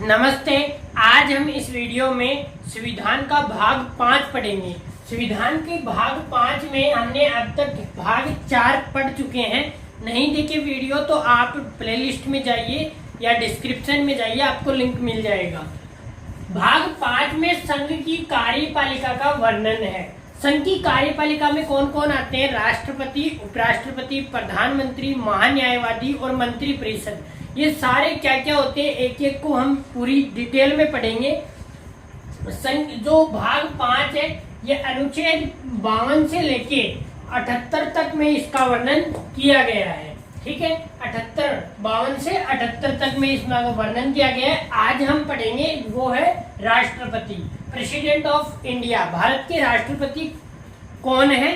नमस्ते। आज हम इस वीडियो में संविधान का भाग 5 पढ़ेंगे। संविधान के भाग 5 में हमने अब तक भाग 4 पढ़ चुके हैं। नहीं देखे वीडियो तो आप प्लेलिस्ट में जाइए या डिस्क्रिप्शन में जाइए, आपको लिंक मिल जाएगा। भाग 5 में संघ की कार्यपालिका का वर्णन है। संघ की कार्यपालिका में कौन कौन आते हैं? राष्ट्रपति, उपराष्ट्रपति, प्रधानमंत्री, महान्यायवादी और मंत्री परिषद। ये सारे क्या क्या होते हैं एक एक को हम पूरी डिटेल में पढ़ेंगे। संघ जो भाग 5 है ये अनुच्छेद 52 से लेके 78 तक में इसका वर्णन किया गया है। ठीक है, 52 से 78 तक में इसका वर्णन किया गया है। आज हम पढ़ेंगे वो है राष्ट्रपति, प्रेसिडेंट ऑफ इंडिया। भारत के राष्ट्रपति कौन है?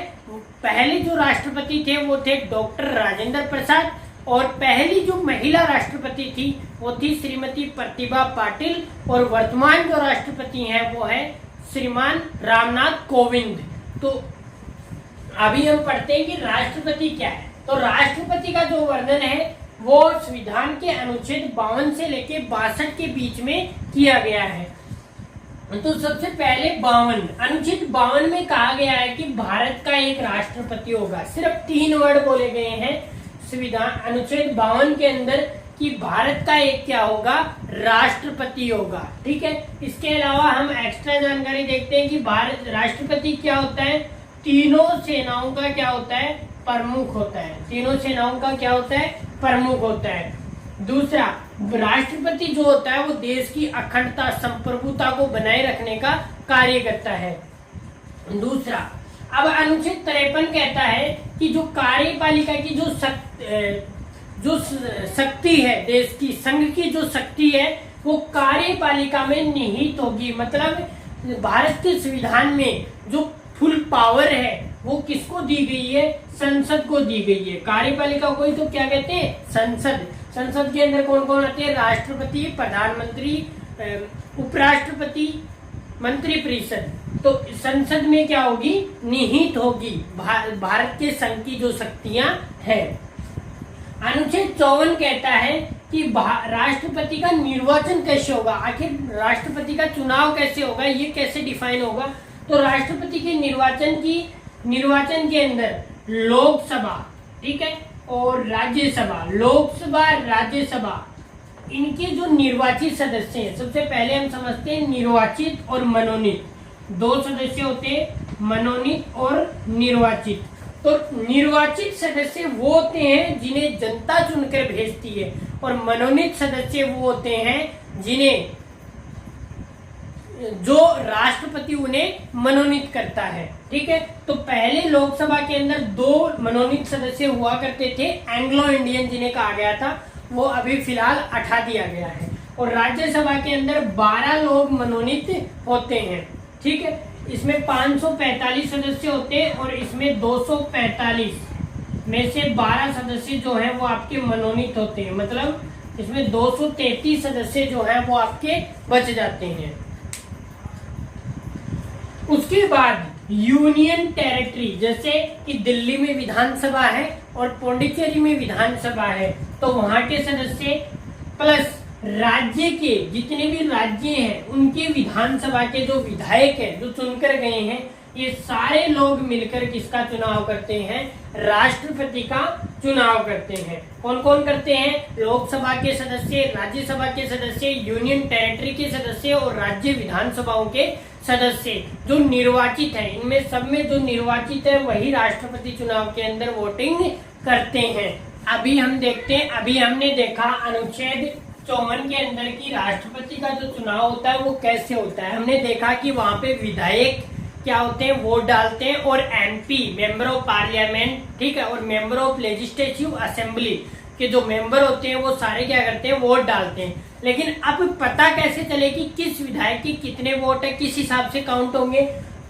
पहले जो राष्ट्रपति थे वो थे डॉक्टर राजेंद्र प्रसाद, और पहली जो महिला राष्ट्रपति थी वो थी श्रीमती प्रतिभा पाटिल, और वर्तमान जो राष्ट्रपति हैं वो है श्रीमान रामनाथ कोविंद। तो अभी हम पढ़ते हैं कि राष्ट्रपति क्या है। तो राष्ट्रपति का जो वर्णन है वो संविधान के अनुच्छेद 52 से लेके 62 के बीच में किया गया है। तो सबसे पहले 52 अनुच्छेद 52 में कहा गया है कि भारत का एक राष्ट्रपति होगा। सिर्फ 3 वर्ड बोले गए हैं संविधान अनुच्छेद 52 के अंदर कि भारत का एक क्या होगा? राष्ट्रपति होगा। ठीक है, इसके अलावा हम एक्स्ट्रा जानकारी देखते हैं कि भारत राष्ट्रपति क्या होता है? तीनों सेनाओं का क्या होता है? प्रमुख होता है। तीनों सेनाओं का क्या होता है? प्रमुख होता है। दूसरा, राष्ट्रपति जो होता है वो देश की अखंडता, संप्रभुता को बनाए रखने का कार्य करता है। दूसरा, अब अनुच्छेद 53 कहता है कि जो कार्यपालिका की जो शक्ति है, देश की संघ की जो शक्ति है वो कार्यपालिका में निहित होगी। मतलब भारत के संविधान में जो फुल पावर है वो किसको दी गई है? संसद को दी गई है। कार्यपालिका को ही तो क्या कहते हैं? संसद। संसद के अंदर कौन कौन आते हैं? राष्ट्रपति, प्रधानमंत्री, उपराष्ट्रपति, मंत्री परिषद। तो संसद में क्या होगी? निहित होगी भारत के संघ की जो शक्तियां हैं। अनुच्छेद 54 कहता है कि राष्ट्रपति का निर्वाचन कैसे होगा। आखिर राष्ट्रपति का चुनाव कैसे होगा, ये कैसे डिफाइन होगा? तो राष्ट्रपति के निर्वाचन के अंदर लोकसभा, ठीक है, और राज्यसभा, लोकसभा, राज्यसभा, इनके जो निर्वाचित सदस्य हैं, सबसे पहले हम समझते हैं निर्वाचित और मनोनीत। 2 सदस्य होते हैं, मनोनीत और निर्वाचित। तो निर्वाचित सदस्य वो होते हैं जिन्हें जनता चुनकर भेजती है, और मनोनीत सदस्य वो होते हैं जिन्हें जो राष्ट्रपति उन्हें मनोनीत करता है। ठीक है, तो पहले लोकसभा के अंदर 2 मनोनीत सदस्य हुआ करते थे, एंग्लो इंडियन जिन्हें कहा गया था, वो अभी फिलहाल हटा दिया गया है। और राज्यसभा के अंदर 12 लोग मनोनीत होते हैं। ठीक है, इसमें 545 सदस्य होते हैं और इसमें 245 में से 12 सदस्य जो हैं वो आपके मनोनीत होते हैं। मतलब इसमें 233 सदस्य जो हैं वो आपके बच जाते हैं। उसके बाद यूनियन टेरिटरी, जैसे कि दिल्ली में विधानसभा है और पौंडीचेरी में विधानसभा है, तो वहां के सदस्य प्लस राज्य के जितने भी राज्य हैं उनके विधानसभा के जो विधायक हैं जो चुनकर गए हैं, ये सारे लोग मिलकर किसका चुनाव करते हैं? राष्ट्रपति का चुनाव करते हैं। कौन कौन करते हैं? लोकसभा के सदस्य, राज्यसभा के सदस्य, यूनियन टेरिटरी के सदस्य और राज्य विधानसभाओं के सदस्य जो निर्वाचित है। इनमें सब में जो निर्वाचित है वही राष्ट्रपति चुनाव के अंदर वोटिंग करते हैं। अभी हम देखते हैं, अभी हमने देखा अनुच्छेद 54 के अंदर की राष्ट्रपति का जो चुनाव होता है वो कैसे होता है। हमने देखा कि वहां पे विधायक क्या होते हैं? वोट डालते हैं, और एमपी, मेंबर ऑफ पार्लियामेंट, ठीक है, और मेंबर ऑफ लेजिस्लेटिव असेंबली के जो मेंबर होते हैं वो सारे क्या करते हैं? वोट डालते हैं। लेकिन अब पता कैसे चले कि किस विधायक के कितने वोट है, किस हिसाब से काउंट होंगे?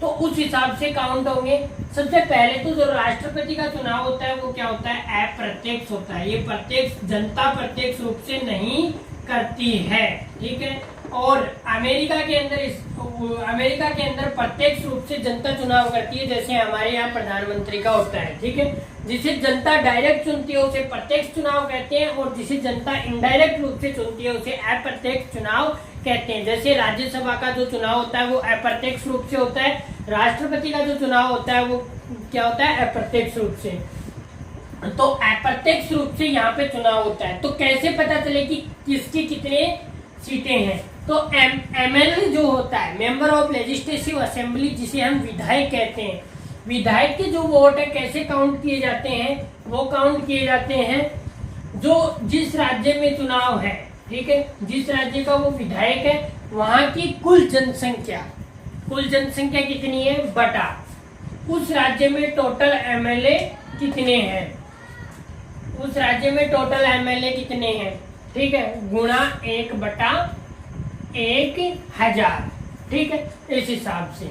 तो उस हिसाब से काउंट होंगे। सबसे पहले तो जो राष्ट्रपति का चुनाव होता है वो क्या होता है? अप्रत्यक्ष होता है। ये प्रत्यक्ष जनता प्रत्यक्ष रूप से नहीं करती है। ठीक है, और अमेरिका के अंदर प्रत्यक्ष रूप से जनता चुनाव करती है, जैसे हमारे यहाँ प्रधानमंत्री का होता है। ठीक है, जिसे जनता डायरेक्ट चुनती है उसे प्रत्यक्ष चुनाव कहते हैं, और जिसे जनता इनडायरेक्ट रूप से चुनती है उसे अप्रत्यक्ष चुनाव कहते हैं। जैसे राज्यसभा का जो चुनाव होता है वो अप्रत्यक्ष रूप से होता है, राष्ट्रपति का जो चुनाव होता है वो क्या होता है, अप्रत्यक्ष रूप से। तो अप्रत्यक्ष रूप से यहाँ पे चुनाव होता है। तो कैसे पता चले कि किसकी कितने सीटें हैं? तो एमएलए जो होता है, मेंबर ऑफ लेजिस्लेटिव असेंबली, जिसे हम विधायक कहते हैं, विधायक के जो वोट है कैसे काउंट किए जाते हैं? वो काउंट किए जाते हैं जो जिस राज्य में चुनाव है, ठीक है, जिस राज्य का वो विधायक है वहां की कुल जनसंख्या कितनी है बटा उस राज्य में टोटल एमएलए कितने हैं, उस राज्य में टोटल एमएलए कितने हैं, ठीक है, गुणा 1/1000, ठीक है। इस हिसाब से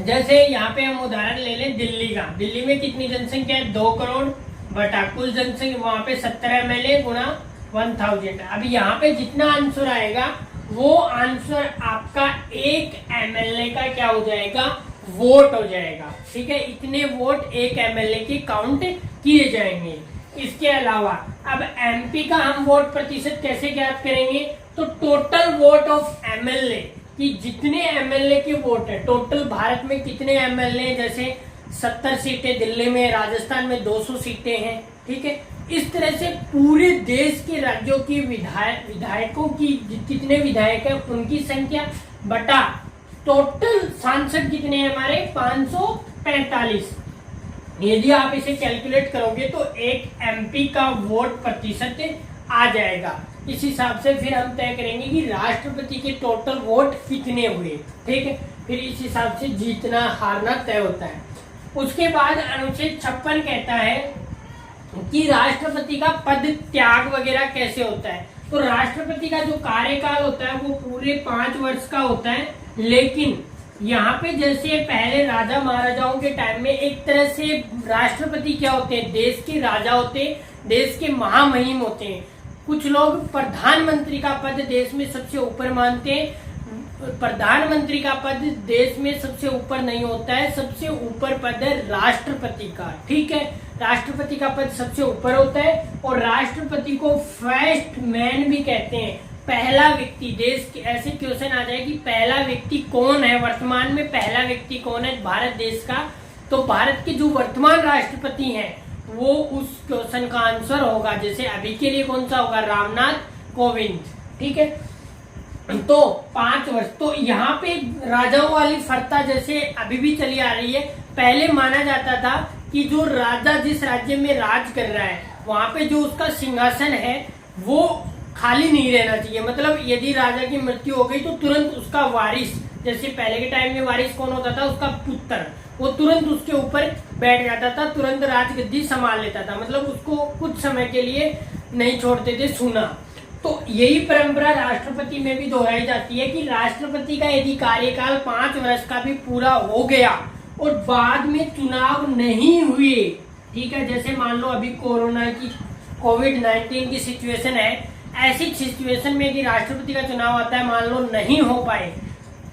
जैसे यहाँ पे हम उदाहरण ले लें दिल्ली का, दिल्ली में कितनी जनसंख्या है, 2 करोड़ बटा कुल जनसंख्या, वहां पे 70 एमएलए गुणा 1000। अब यहाँ पे जितना आंसर आएगा वो आंसर आपका एक एमएलए का क्या हो जाएगा, वोट हो जाएगा, ठीक है। इतने वोट एक एमएलए के काउंट किए जाएंगे। इसके अलावा अब एमपी का हम वोट प्रतिशत कैसे ज्ञात करेंगे? तो टोटल वोट ऑफ एमएलए कि जितने एमएलए के वोट है, टोटल भारत में कितने एमएलए, जैसे 70 सीटें दिल्ली में, राजस्थान में 200 सीटें हैं, ठीक है। इस तरह से पूरे देश के राज्यों की विधायकों की कितने विधायक हैं उनकी संख्या बटा टोटल सांसद कितने हैं हमारे 545। यदि आप इसे कैलकुलेट करोगे तो एक एमपी का वोट प्रतिशत आ जाएगा। इस हिसाब से फिर हम तय करेंगे कि राष्ट्रपति के टोटल वोट कितने हुए, ठीक है। फिर इस हिसाब से जीतना हारना तय होता है। उसके बाद अनुच्छेद 56 कहता है कि राष्ट्रपति का पद त्याग वगैरह कैसे होता है। तो राष्ट्रपति का जो कार्यकाल होता है वो पूरे 5 वर्ष का होता है, लेकिन यहाँ पे जैसे पहले राजा महाराजाओं के टाइम में एक तरह से राष्ट्रपति क्या होते हैं, देश के राजा होते हैं, देश के महामहिम होते हैं। कुछ लोग प्रधानमंत्री का पद देश में सबसे ऊपर मानते हैं। प्रधानमंत्री का पद देश में सबसे ऊपर नहीं होता है, सबसे ऊपर पद है राष्ट्रपति का, ठीक है। राष्ट्रपति का पद सबसे ऊपर होता है और राष्ट्रपति को फर्स्ट मैन भी कहते हैं, पहला व्यक्ति। देश के ऐसे क्वेश्चन आ जाए कि पहला व्यक्ति कौन है, वर्तमान में पहला व्यक्ति कौन है भारत देश का, तो भारत के जो वर्तमान राष्ट्रपति हैं वो उस क्वेश्चन का आंसर होगा। जैसे अभी के लिए कौन सा होगा, रामनाथ कोविंद, ठीक है। तो 5 वर्ष, तो यहाँ पे राजाओं वाली फरता जैसे अभी भी चली आ रही है। पहले माना जाता था कि जो राजा जिस राज्य में राज कर रहा है वहां पे जो उसका सिंहासन है वो खाली नहीं रहना चाहिए। मतलब यदि राजा की मृत्यु हो गई तो तुरंत उसका वारिस, जैसे पहले के टाइम में वारिस कौन होता था, उसका पुत्र, वो तुरंत उसके ऊपर बैठ जाता था, तुरंत राजगद्दी संभाल लेता था। मतलब उसको कुछ समय के लिए नहीं छोड़ते थे सूना। तो यही परंपरा राष्ट्रपति में भी दोहराई जाती है कि राष्ट्रपति का यदि कार्यकाल 5 वर्ष का भी पूरा हो गया और बाद में चुनाव नहीं हुए, ठीक है, जैसे मान लो अभी कोरोना की कोविड-19 की सिचुएशन है, ऐसी सिचुएशन में यदि राष्ट्रपति का चुनाव आता है, मान लो नहीं हो पाए,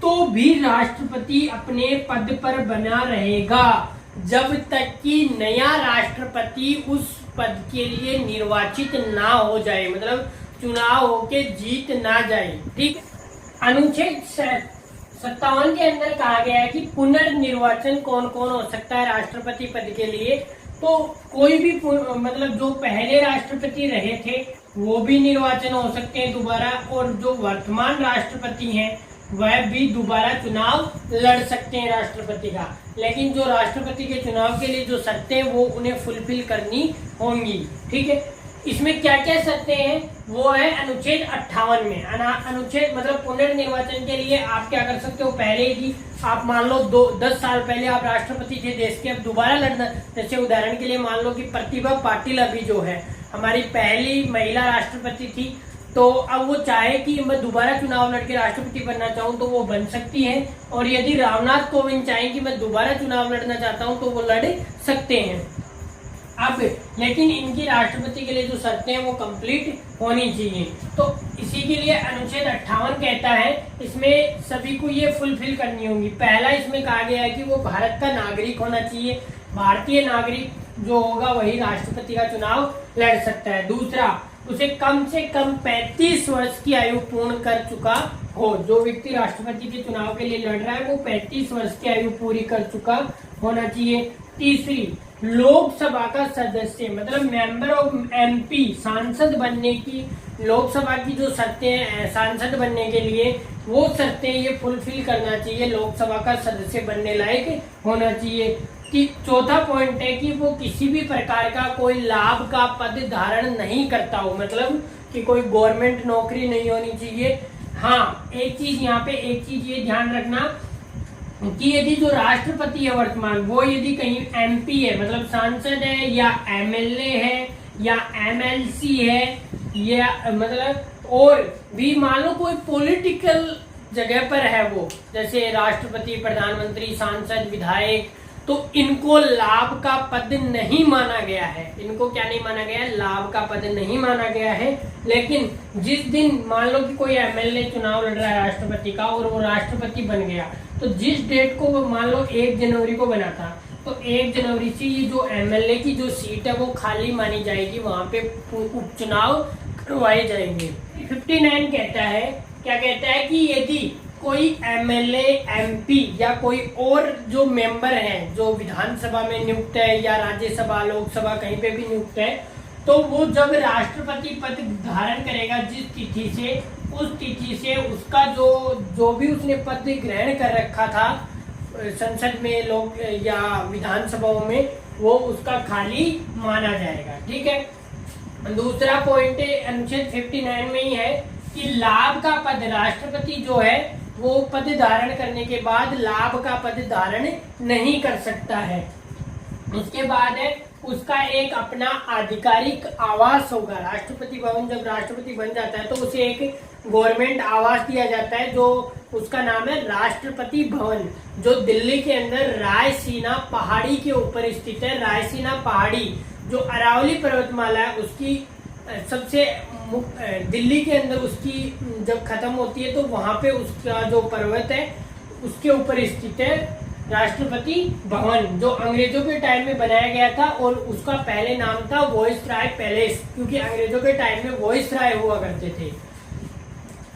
तो भी राष्ट्रपति अपने पद पर बना रहेगा जब तक कि नया राष्ट्रपति उस पद के लिए निर्वाचित ना हो जाए, मतलब चुनाव होके जीत ना जाए, ठीक। अनुच्छेद 57 के अंदर कहा गया है कि पुनर्निर्वाचन कौन कौन हो सकता है राष्ट्रपति पद के लिए। तो कोई भी मतलब जो पहले राष्ट्रपति रहे थे वो भी निर्वाचन हो सकते हैं दोबारा, और जो वर्तमान राष्ट्रपति हैं वह भी दोबारा चुनाव लड़ सकते हैं राष्ट्रपति का। लेकिन जो राष्ट्रपति के चुनाव के लिए जो शर्तें वो उन्हें फुलफिल करनी होंगी, ठीक है। इसमें क्या क्या शर्तें हैं वो है अनुच्छेद 58 में। अनुच्छेद मतलब पुनर्निर्वाचन के लिए आप क्या कर सकते हो, पहले ही आप मान लो 10 साल पहले आप राष्ट्रपति थे देश के, अब दोबारा लड़ना, जैसे उदाहरण के लिए मान लो कि प्रतिभा पाटिल अभी जो है हमारी पहली महिला राष्ट्रपति थी, तो अब वो चाहे कि मैं दोबारा चुनाव लड़के राष्ट्रपति बनना चाहूँ तो वो बन सकती है, और यदि रामनाथ कोविंद चाहें कि मैं दोबारा चुनाव लड़ना चाहता हूँ तो वो लड़ सकते हैं। अब लेकिन इनकी राष्ट्रपति के लिए जो शर्तें हैं वो कंप्लीट होनी चाहिए। तो इसी के लिए अनुच्छेद 58 कहता है इसमें सभी को ये फुलफिल करनी होगी। पहला इसमें कहा गया है कि वो भारत का नागरिक होना चाहिए, भारतीय नागरिक जो होगा वही राष्ट्रपति का चुनाव लड़ सकता है। दूसरा, उसे कम से कम 35 वर्ष की आयु पूर्ण कर चुका हो। जो व्यक्ति राष्ट्रपति के चुनाव के लिए लड़ रहा है वो 35 वर्ष की आयु पूरी कर चुका होना चाहिए। तीसरी, लोकसभा का सदस्य मतलब मेंबर ऑफ एमपी, सांसद बनने की, लोकसभा की जो शर्तें हैं सांसद बनने के लिए, वो शर्तें ये फुलफिल करना चाहिए, लोकसभा का सदस्य बनने लायक होना चाहिए। कि चौथा पॉइंट है कि वो किसी भी प्रकार का कोई लाभ का पद धारण नहीं करता हो, मतलब कि कोई गवर्नमेंट नौकरी नहीं होनी चाहिए। हाँ, एक चीज यहाँ पे एक चीज ये ध्यान रखना कि यदि जो राष्ट्रपति है वर्तमान, वो यदि कहीं एमपी है मतलब सांसद है या एमएलए है या एमएलसी है या मतलब और भी मान लो कोई पॉलिटिकल जगह पर है वो, जैसे राष्ट्रपति, प्रधानमंत्री, सांसद, विधायक, तो इनको लाभ का पद नहीं माना गया है। इनको क्या नहीं माना गया है? लाभ का पद नहीं माना गया है। लेकिन जिस दिन मान लो कि कोई एमएलए चुनाव लड़ रहा है राष्ट्रपति का और वो राष्ट्रपति बन गया, तो जिस डेट को वो मान लो 1 जनवरी को बना था, तो 1 जनवरी से ये जो एमएलए की जो सीट है वो खाली मानी जाएगी, वहां पे उपचुनाव करवाए जाएंगे। 59 कहता है, क्या कहता है कि यदि कोई एमएलए, एमपी या कोई और जो मेंबर हैं जो विधानसभा में नियुक्त है या राज्यसभा, लोकसभा कहीं पे भी नियुक्त है, तो वो जब राष्ट्रपति पद धारण करेगा जिस तिथि से, उस तिथि से उसका जो भी उसने पद ग्रहण कर रखा था संसद में, लोक या विधानसभाओं में, वो उसका खाली माना जाएगा। ठीक है। दूसरा पॉइंट अनुच्छेद 59 में ही है कि लाभ का पद, राष्ट्रपति जो है वो पद धारण करने के बाद लाभ का पद धारण नहीं कर सकता है। उसके बाद है उसका एक अपना आधिकारिक आवास होगा। राष्ट्रपति भवन जब राष्ट्रपति बन जाता है तो उसे एक गवर्नमेंट आवास दिया जाता है, जो उसका नाम है राष्ट्रपति भवन, जो दिल्ली के अंदर रायसीना पहाड़ी के ऊपर स्थित है। रायसीना पहाड़ी जो अरावली पर्वतमाला है उसकी सबसे दिल्ली के अंदर उसकी जब खत्म होती है तो वहां पे उसका जो पर्वत है उसके ऊपर स्थित है राष्ट्रपति भवन, जो अंग्रेजों के टाइम में बनाया गया था और उसका पहले नाम था वॉइसराय पैलेस, क्योंकि अंग्रेजों के टाइम में वॉइसराय हुआ करते थे।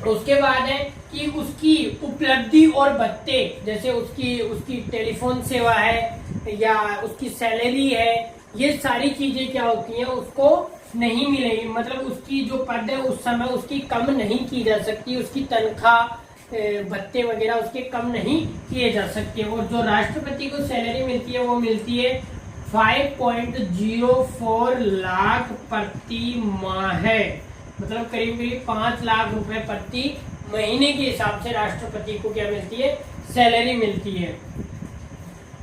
उसके बाद है कि उसकी उपलब्धि और भत्ते, जैसे उसकी टेलीफोन सेवा है या उसकी सैलरी है, ये सारी चीजें क्या होती हैं उसको नहीं मिलेगी, मतलब उसकी जो पद है उस समय उसकी कम नहीं की जा सकती, उसकी तनख्वाह, भत्ते वगैरह उसके कम नहीं किए जा सकते। और जो राष्ट्रपति को सैलरी मिलती है वो मिलती है 5.04 लाख प्रति माह है, मतलब करीब करीब 5 लाख रुपए प्रति महीने के हिसाब से राष्ट्रपति को क्या मिलती है? सैलरी मिलती है।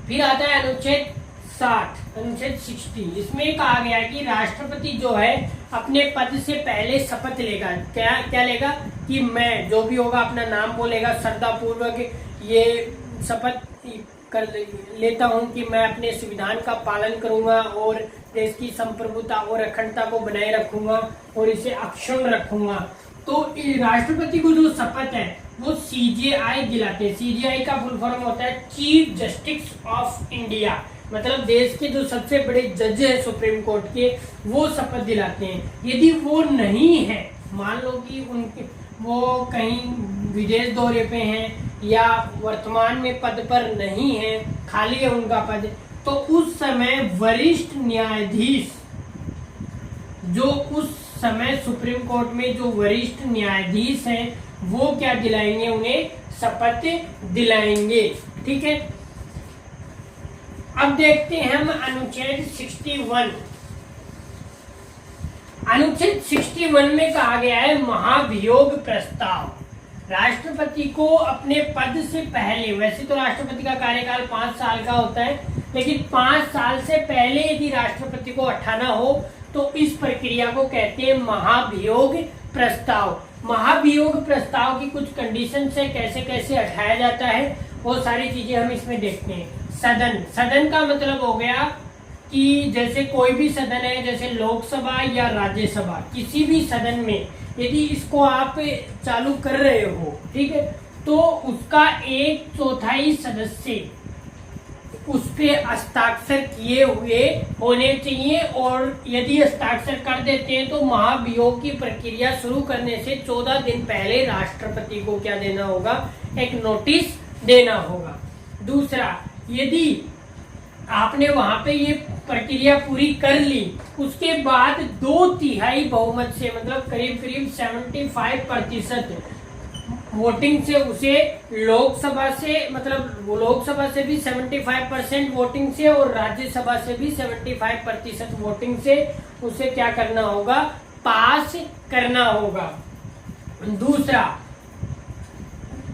फिर आता है अनुच्छेद 60, अनुच्छेद 60। इसमें कहा गया कि राष्ट्रपति जो है अपने पद से पहले शपथ लेगा। क्या लेगा? कि मैं जो भी होगा अपना नाम बोलेगा, श्रद्धापूर्वक ये शपथ कर लेता हूं कि मैं अपने संविधान का पालन करूंगा और देश की संप्रभुता और अखंडता को बनाए रखूंगा और इसे अक्षुण्ण रखूंगा। तो राष्ट्रपति को जो शपथ है वो सीजेआई दिलाते हैं। सीजेआई का फुल फॉर्म होता है चीफ जस्टिस ऑफ इंडिया, मतलब देश के जो सबसे बड़े जज है सुप्रीम कोर्ट के, वो शपथ दिलाते हैं। यदि वो नहीं है, मान लो कि उनके वो कहीं विदेश दौरे पे हैं या वर्तमान में पद पर नहीं है, खाली है उनका पद, तो उस समय वरिष्ठ न्यायाधीश, जो उस समय सुप्रीम कोर्ट में जो वरिष्ठ न्यायाधीश हैं, वो क्या दिलाएंगे? उन्हें शपथ दिलाएंगे। ठीक है। अब देखते हैं हम अनुच्छेद 61। अनुच्छेद 61 में कहा गया है महाभियोग प्रस्ताव। राष्ट्रपति को अपने पद से पहले, वैसे तो राष्ट्रपति का कार्यकाल 5 साल का होता है, लेकिन 5 साल से पहले यदि राष्ट्रपति को हटाना हो तो इस प्रक्रिया को कहते हैं महाभियोग प्रस्ताव। महाभियोग प्रस्ताव की कुछ कंडीशन से कैसे कैसे हटाया जाता है वो सारी चीजें हम इसमें देखते हैं। सदन का मतलब हो गया कि जैसे कोई भी सदन है, जैसे लोकसभा या राज्यसभा, किसी भी सदन में यदि इसको आप चालू कर रहे हो, ठीक है, तो उसका 1/4 सदस्य उस पे हस्ताक्षर किए हुए होने चाहिए, और यदि हस्ताक्षर कर देते हैं तो महाभियोग की प्रक्रिया शुरू करने से 14 दिन पहले राष्ट्रपति को क्या देना होगा, एक नोटिस देना होगा। दूसरा, यदि आपने वहां पे ये प्रक्रिया पूरी कर ली, उसके बाद 2/3 बहुमत से, मतलब करीब करीब 75% वोटिंग से उसे लोकसभा से, मतलब लोकसभा से भी 75% वोटिंग से और राज्यसभा से भी 75% वोटिंग से उसे क्या करना होगा, पास करना होगा। दूसरा,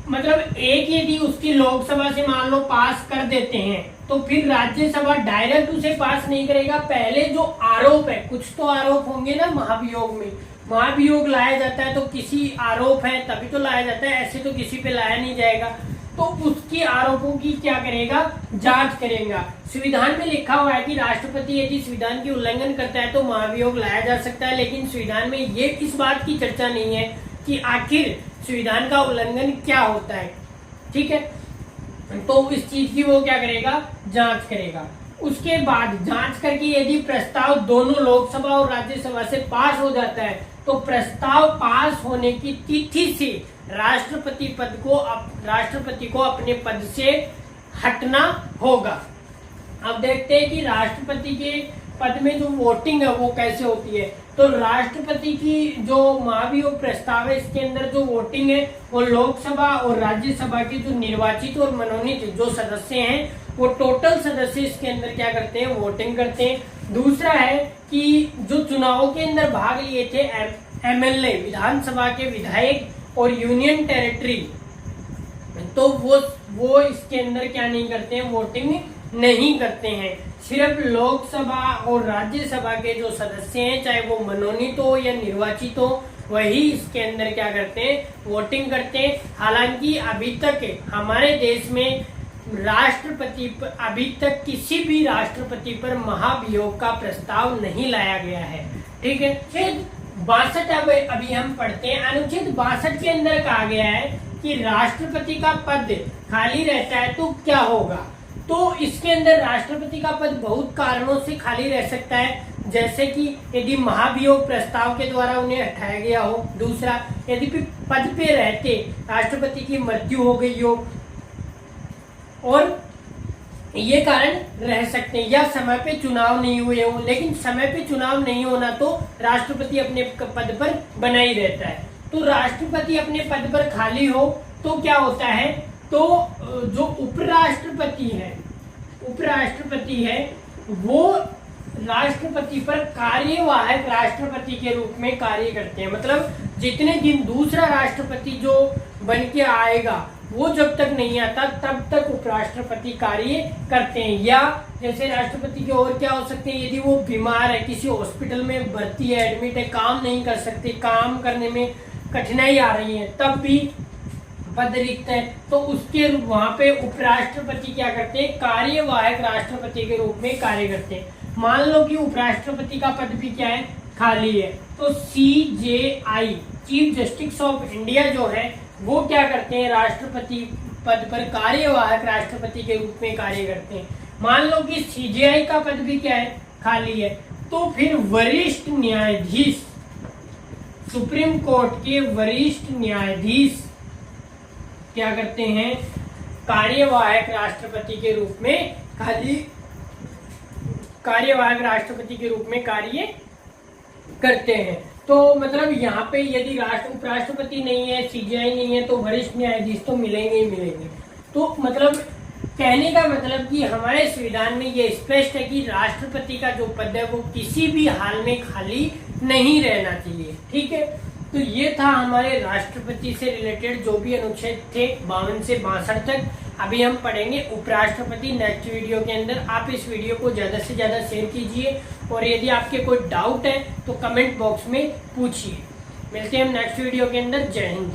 मतलब एक यदि उसकी लोकसभा से मान लो पास कर देते हैं तो फिर राज्यसभा डायरेक्ट उसे पास नहीं करेगा। पहले जो आरोप है, कुछ तो आरोप होंगे ना महाभियोग में, महाभियोग लाया जाता है तो किसी आरोप है तभी तो लाया जाता है, ऐसे तो किसी पे लाया नहीं जाएगा। तो उसकी आरोपों की क्या करेगा, जांच करेगा। संविधान में लिखा हुआ है कि राष्ट्रपति यदि संविधान की उल्लंघन करता है तो महाभियोग लाया जा सकता है, लेकिन संविधान में ये इस बात की चर्चा नहीं है कि आखिर संविधान का उल्लंघन क्या होता है। ठीक है, तो इस चीज की वो क्या करेगा, जांच करेगा। उसके बाद जांच करके यदि प्रस्ताव दोनों लोकसभा और राज्यसभा से पास हो जाता है तो प्रस्ताव पास होने की तिथि से राष्ट्रपति को अपने पद से हटना होगा। अब देखते हैं कि राष्ट्रपति के पद में जो वोटिंग है वो कैसे होती है। तो राष्ट्रपति की जो महाभियोग प्रस्ताव है, इसके अंदर जो वोटिंग है वो लोकसभा और राज्यसभा के जो निर्वाचित और मनोनीत जो सदस्य हैं वो टोटल सदस्य इसके अंदर क्या करते हैं, वोटिंग करते हैं। दूसरा है कि जो चुनावों के अंदर भाग लिए थे एमएलए, विधानसभा के विधायक और यूनियन टेरिटरी, तो वो इसके अंदर क्या नहीं करते हैं, वोटिंग नहीं करते हैं। सिर्फ लोकसभा और राज्यसभा के जो सदस्य हैं, चाहे वो मनोनीत हो या निर्वाचित हो, वही इसके अंदर क्या करते हैं, वोटिंग करते हैं। हालांकि अभी तक हमारे देश में राष्ट्रपति पर, अभी तक किसी भी राष्ट्रपति पर महाभियोग का प्रस्ताव नहीं लाया गया है। ठीक है, अनुच्छेद 62 अभी हम पढ़ते हैं। अनुच्छेद 62 के अंदर कहा गया है कि राष्ट्रपति का पद खाली रहता है तो क्या होगा। तो इसके अंदर राष्ट्रपति का पद बहुत कारणों से खाली रह सकता है, जैसे कि यदि महाभियोग प्रस्ताव के द्वारा उन्हें हटाया गया हो। दूसरा, यदि पद पे रहते राष्ट्रपति की मृत्यु हो गई हो, और ये कारण रह सकते हैं, या समय पे चुनाव नहीं हुए हो। लेकिन समय पे चुनाव नहीं होना तो राष्ट्रपति अपने पद पर बना ही रहता है। तो राष्ट्रपति अपने पद पर खाली हो तो क्या होता है, तो जो उपराष्ट्रपति है वो राष्ट्रपति पर कार्यवाहक राष्ट्रपति के रूप में कार्य करते हैं। मतलब जितने दिन दूसरा राष्ट्रपति जो बन के आएगा वो जब तक नहीं आता तब तक उपराष्ट्रपति कार्य करते हैं। या जैसे राष्ट्रपति के और क्या हो सकते हैं, यदि वो बीमार है, किसी हॉस्पिटल में भर्ती है, एडमिट है, काम नहीं कर सकते, काम करने में कठिनाई आ रही है, तब भी पद रिक्त है, तो उसके वहां पे उपराष्ट्रपति क्या करते हैं, कार्यवाहक राष्ट्रपति के रूप में कार्य करते हैं। मान लो कि उपराष्ट्रपति का पद भी क्या है, खाली है, तो CJI chief justice of India जो है वो क्या करते हैं, राष्ट्रपति पद पर कार्यवाहक राष्ट्रपति के रूप में कार्य करते हैं। मान लो कि CJI का पद भी क्या है, खाली है, तो फिर वरिष्ठ न्यायाधीश, सुप्रीम कोर्ट के वरिष्ठ न्यायाधीश क्या करते हैं, कार्यवाहक राष्ट्रपति के रूप में कार्यवाहक राष्ट्रपति के रूप में कार्य करते हैं। तो मतलब यहाँ पे यदि उपराष्ट्रपति नहीं है, CJI नहीं है, तो वरिष्ठ न्यायाधीश तो मिलेंगे ही मिलेंगे। तो मतलब कहने का मतलब कि हमारे संविधान में ये स्पष्ट है कि राष्ट्रपति का जो पद है वो किसी भी हाल में खाली नहीं रहना चाहिए। ठीक है, तो ये था हमारे राष्ट्रपति से रिलेटेड जो भी अनुच्छेद थे 52 से 62 तक। अभी हम पढ़ेंगे उपराष्ट्रपति नेक्स्ट वीडियो के अंदर। आप इस वीडियो को ज्यादा से ज्यादा शेयर कीजिए, और यदि आपके कोई डाउट है तो कमेंट बॉक्स में पूछिए। मिलते हैं हम नेक्स्ट वीडियो के अंदर। जय हिंद।